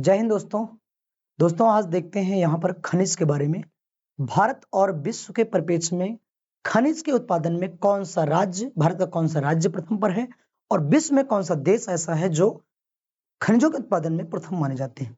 जय हिंद दोस्तों। आज देखते हैं यहाँ पर खनिज के बारे में। भारत और विश्व के परिप्रेक्ष्य में खनिज के उत्पादन में कौन सा राज्य, भारत का कौन सा राज्य प्रथम पर है और विश्व में कौन सा देश ऐसा है जो खनिजों के उत्पादन में प्रथम माने जाते हैं।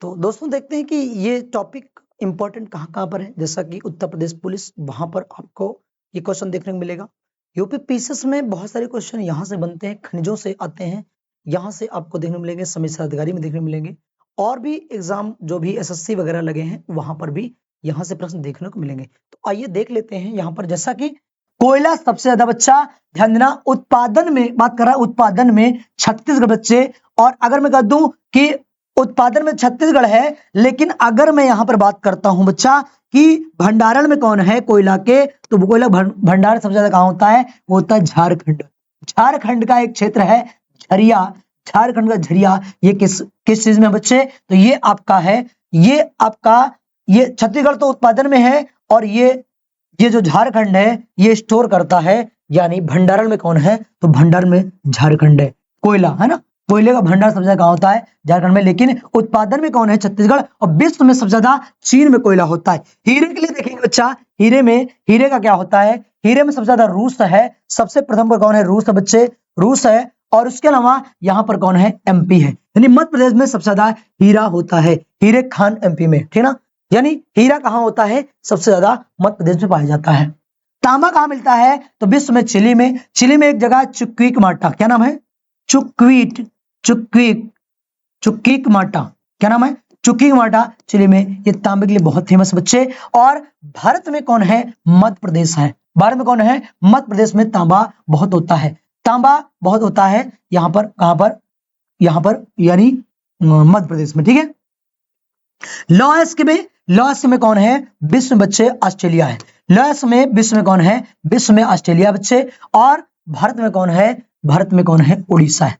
तो दोस्तों देखते हैं कि ये टॉपिक इंपॉर्टेंट कहाँ पर है। जैसा कि उत्तर प्रदेश पुलिस, वहां पर आपको ये क्वेश्चन देखने को मिलेगा। यूपी पीसीएस में बहुत सारे क्वेश्चन यहाँ से बनते हैं, खनिजों से आते हैं, यहाँ से आपको देखने को मिलेंगे, समीक्षा अधिकारी में देखने को मिलेंगे, और भी एग्जाम जो भी एसएससी वगैरह लगे हैं वहां पर भी यहाँ से प्रश्न देखने को मिलेंगे। तो आइए देख लेते हैं यहाँ पर। जैसा कि कोयला सबसे ज्यादा, बच्चा ध्यान देना, उत्पादन में बात कर रहा है, उत्पादन में छत्तीसगढ़ बच्चे। और अगर मैं कह दूं कि उत्पादन में छत्तीसगढ़ है, लेकिन अगर मैं यहाँ पर बात करता हूं बच्चा कि भंडारण में कौन है कोयला के, तो कोयला भंडारण सबसे ज्यादा कहाँ होता है, वो होता है झारखंड। झारखंड का एक क्षेत्र है झरिया, झारखंड का झरिया। ये किस चीज में बच्चे, तो ये आपका है, ये आपका, ये छत्तीसगढ़ तो उत्पादन में है, और ये जो झारखंड है ये स्टोर करता है, यानी भंडारण में कौन है, तो भंडारण में झारखंड है। कोयला है ना, कोयले का भंडार सबसे ज्यादा कहाँ होता है, झारखंड में, लेकिन उत्पादन में कौन है, छत्तीसगढ़। और विश्व में सबसे ज्यादा चीन में कोयला होता है। हीरे के लिए देखेंगे बच्चा, हीरे का क्या होता है, हीरे में सबसे ज्यादा रूस है, सबसे प्रथम पर कौन है, रूस है बच्चे, रूस है। और उसके अलावा यहाँ पर कौन है, एमपी है, यानी मध्य प्रदेश में सबसे ज्यादा हीरा होता है, हीरे खान एमपी में, ठीक ना। यानी हीरा कहाँ होता है, सबसे ज्यादा मध्य प्रदेश में पाया जाता है। तांबा कहाँ मिलता है, तो विश्व में चिली में, चिली में एक जगह चुक्विक माटा, क्या नाम है, चुक्विक माटा, क्या नाम है, चुक्विक माटा, चिली में। ये तांबे के लिए बहुत फेमस बच्चे। और भारत में कौन है, मध्य प्रदेश है, भारत में कौन है, मध्य प्रदेश में तांबा बहुत होता है, तांबा बहुत होता है यहाँ पर, कहां पर, यहाँ पर यानी मध्य प्रदेश में, ठीक है। लॉयस्क में कौन है, विश्व में बच्चे ऑस्ट्रेलिया है। लॉयस्क में विश्व में कौन है, विश्व में ऑस्ट्रेलिया बच्चे। और भारत में कौन है, भारत में कौन है, उड़ीसा है,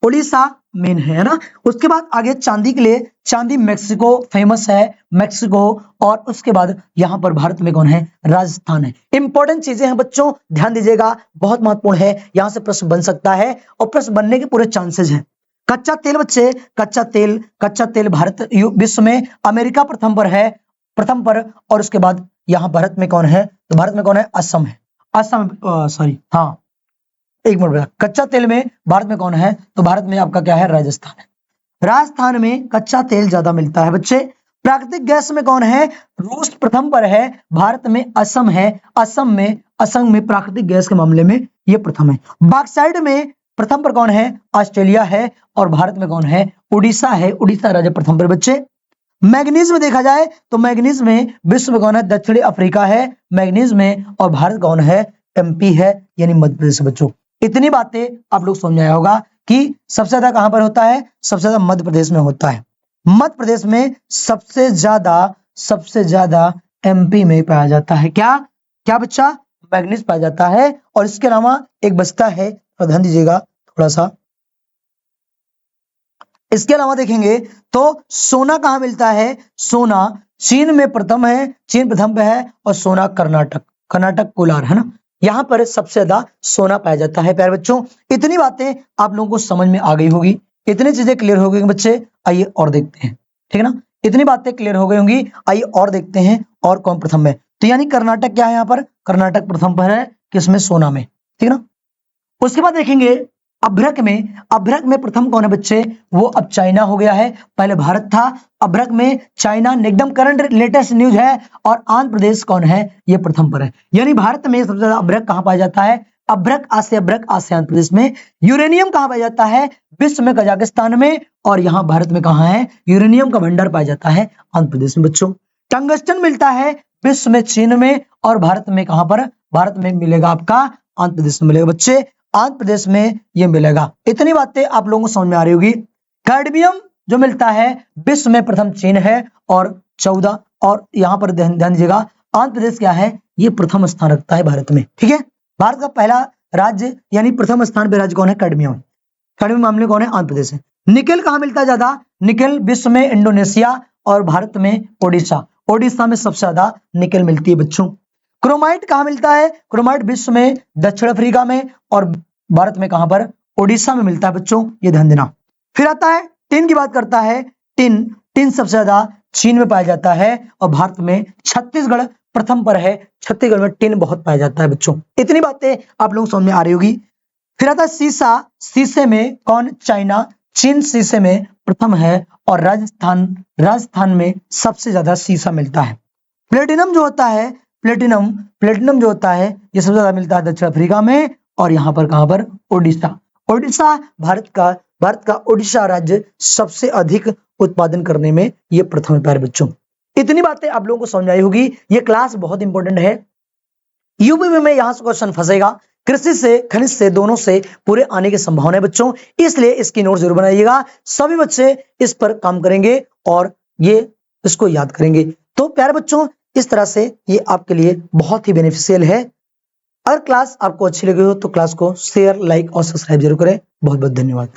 उड़ीसा मेन है ना। उसके बाद आगे चांदी के लिए, चांदी मैक्सिको फेमस है, मैक्सिको। और उसके बाद यहाँ पर भारत में कौन है, राजस्थान है। इंपॉर्टेंट चीजें हैं बच्चों, ध्यान दीजिएगा, बहुत महत्वपूर्ण है, यहाँ से प्रश्न बन सकता है और प्रश्न बनने के पूरे चांसेस हैं। कच्चा तेल बच्चे, कच्चा तेल भारत विश्व में अमेरिका प्रथम पर है, प्रथम पर। और उसके बाद यहाँ भारत में कौन है, तो भारत में कौन है, असम है, असम, सॉरी, हाँ एक मिनट, कच्चा तेल में भारत में कौन है, तो भारत में आपका क्या है, राजस्थान है। राजस्थान में कच्चा तेल ज्यादा मिलता है बच्चे। प्राकृतिक गैस में कौन है, रूस प्रथम पर है, भारत में असम है, असम में प्राकृतिक गैस के मामले में ये प्रथम है। बॉक्साइट में प्रथम पर कौन है, ऑस्ट्रेलिया है, और भारत में कौन है, उड़ीसा है, उड़ीसा राज्य प्रथम पर बच्चे। मैग्नीज में देखा जाए तो मैग्नीज में विश्व में कौन है, दक्षिणी अफ्रीका है मैग्नीज में, और भारत कौन है, एमपी है, यानी मध्य प्रदेश बच्चों। इतनी बातें आप लोग समझ आया होगा कि सबसे ज्यादा कहां पर होता है, सबसे ज्यादा मध्य प्रदेश में होता है। मध्य प्रदेश में सबसे ज्यादा एमपी में पाया जाता है। क्या क्या बच्चा, मैग्नीज पाया जाता है। और इसके अलावा एक बचता है, ध्यान दीजिएगा थोड़ा सा, इसके अलावा देखेंगे तो सोना कहां मिलता है, सोना चीन में प्रथम है, चीन प्रथम पे है। और सोना कर्नाटक कोलार है ना, यहां पर सबसे ज्यादा सोना पाया जाता है। प्यारे बच्चों, इतनी बातें आप लोगों को समझ में आ गई होगी, इतनी चीजें क्लियर हो गई बच्चे। आइए और देखते हैं, ठीक है ना, इतनी बातें क्लियर हो गई होंगी। आइए और देखते हैं और कौन प्रथम है। तो यानी कर्नाटक क्या है, यहाँ पर कर्नाटक प्रथम पर है, किसमें, सोना में, ठीक है ना। उसके बाद देखेंगे अभ्रक में प्रथम कौन है बच्चे, वो अब चाइना हो गया है, पहले भारत था, अभ्रक में चाइना, एकदम करंट लेटेस्ट न्यूज है। और आंध्र प्रदेश कौन है, ये प्रथम पर है। यानी भारत में सबसे ज्यादा अभ्रक कहां पाया जाता है, अभ्रक आंध्र प्रदेश में। यूरेनियम कहां पाया जाता है, विश्व में कजाकिस्तान में। और यहाँ भारत में कहां है, यूरेनियम का भंडार पाया जाता है आंध्र प्रदेश में बच्चों। टंगस्टन मिलता है विश्व में चीन में, और भारत में कहां पर, भारत में मिलेगा आपका आंध्र प्रदेश में मिलेगा बच्चे, आंध्र प्रदेश में ये मिलेगा। इतनी बातें आप लोगों को समझ में आ रही होगी। कैडमियम जो मिलता है विश्व में प्रथम चीन है, और 14, और यहां पर ध्यान दीजिएगा आंध्र प्रदेश क्या है, ये प्रथम स्थान रखता है भारत में, ठीक है। भारत का पहला राज्य यानी प्रथम स्थान पे राज्य कौन है, कैडमियम मामले कौन है, आंध्र प्रदेश है। निकेल कहां मिलता है ज्यादा, निकेल विश्व में इंडोनेशिया, और भारत में ओडिशा में सबसे ज्यादा निकेल मिलती है बच्चों। क्रोमाइट कहां मिलता है, क्रोमाइट विश्व में दक्षिण अफ्रीका में, और भारत में कहां पर, ओडिशा में मिलता है बच्चों, ये ध्यान देना। फिर आता है टिन की बात करता है, टिन टिन सबसे ज्यादा चीन में पाया जाता है और भारत में छत्तीसगढ़ प्रथम पर है। छत्तीसगढ़ में टिन बहुत पाया जाता है बच्चों। इतनी बातें आप लोगों को समझ में आ रही होगी। फिर आता है सीसा। शीशे में कौन? चाइना। चीन शीशे में प्रथम है और राजस्थान में सबसे ज्यादा शीशा मिलता है। प्लेटिनम जो होता है, प्लेटिनम जो होता है ये सबसे ज्यादा मिलता है दक्षिण अफ्रीका में और यहाँ पर कहां पर? उड़ीसा। उड़ीसा भारत का उड़ीसा राज्य सबसे अधिक उत्पादन करने में ये प्रथम है प्यारे बच्चों। इतनी बातें आप लोगों को समझ आई होगी। ये क्लास बहुत इंपॉर्टेंट है। यूपी में यहां से क्वेश्चन फंसेगा, कृषि से खनिज से दोनों से पूरे आने की संभावना है बच्चों, इसलिए इसकी नोट जरूर बनाइएगा। सभी बच्चे इस पर काम करेंगे और ये इसको याद करेंगे। तो प्यारे बच्चों इस तरह से ये आपके लिए बहुत ही बेनिफिशियल है। अगर क्लास आपको अच्छी लगी हो तो क्लास को शेयर, लाइक और सब्सक्राइब जरूर करें। बहुत बहुत धन्यवाद।